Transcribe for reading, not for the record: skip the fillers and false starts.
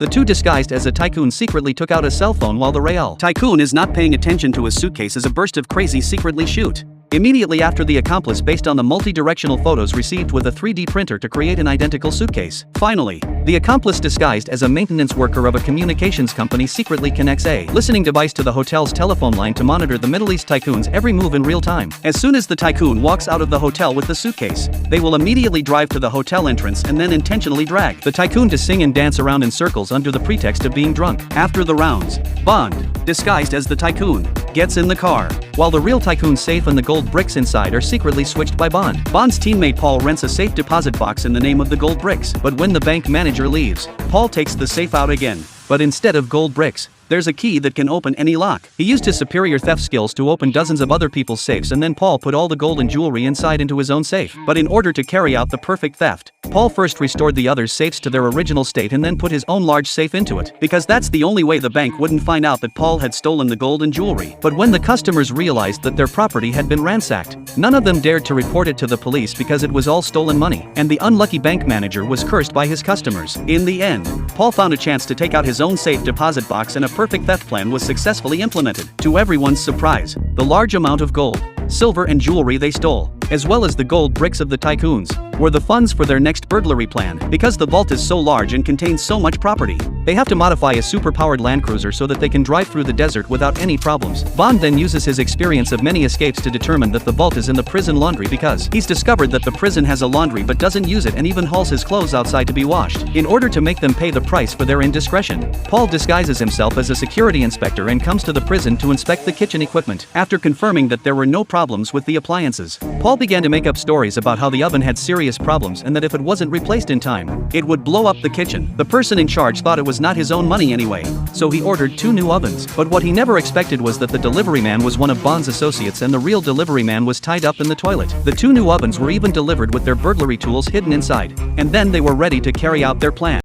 The two disguised as a tycoon secretly took out a cell phone while the real tycoon is not paying attention to his suitcase as a burst of crazy secretly shoot. Immediately after the accomplice based on the multi-directional photos received with a 3D printer to create an identical suitcase. Finally, the accomplice disguised as a maintenance worker of a communications company secretly connects a listening device to the hotel's telephone line to monitor the Middle East tycoon's every move in real time. As soon as the tycoon walks out of the hotel with the suitcase, they will immediately drive to the hotel entrance and then intentionally drag the tycoon to sing and dance around in circles under the pretext of being drunk. After the rounds, Bond, disguised as the tycoon, gets in the car, while the real tycoon's safe and the gold bricks inside are secretly switched by Bond. Bond's teammate Paul rents a safe deposit box in the name of the gold bricks, but when the bank manager leaves, Paul takes the safe out again, but instead of gold bricks, there's a key that can open any lock. He used his superior theft skills to open dozens of other people's safes, and then Paul put all the gold and jewelry inside into his own safe. But in order to carry out the perfect theft, Paul first restored the others' safes to their original state and then put his own large safe into it, because that's the only way the bank wouldn't find out that Paul had stolen the gold and jewelry. But when the customers realized that their property had been ransacked, none of them dared to report it to the police because it was all stolen money, and the unlucky bank manager was cursed by his customers. In the end, Paul found a chance to take out his own safe deposit box, and a perfect theft plan was successfully implemented. To everyone's surprise, the large amount of gold, silver and jewelry they stole, as well as the gold bricks of the tycoons, were the funds for their next burglary plan. Because the vault is so large and contains so much property, they have to modify a super-powered Land Cruiser so that they can drive through the desert without any problems. Bond then uses his experience of many escapes to determine that the vault is in the prison laundry, because he's discovered that the prison has a laundry but doesn't use it and even hauls his clothes outside to be washed. In order to make them pay the price for their indiscretion, Paul disguises himself as a security inspector and comes to the prison to inspect the kitchen equipment. After confirming that there were no problems with the appliances, Paul began to make up stories about how the oven had serious problems and that if it wasn't replaced in time, it would blow up the kitchen. The person in charge thought it was not his own money anyway, so he ordered 2 new ovens. But what he never expected was that the delivery man was one of Bond's associates and the real delivery man was tied up in the toilet. The 2 new ovens were even delivered with their burglary tools hidden inside, and then they were ready to carry out their plan.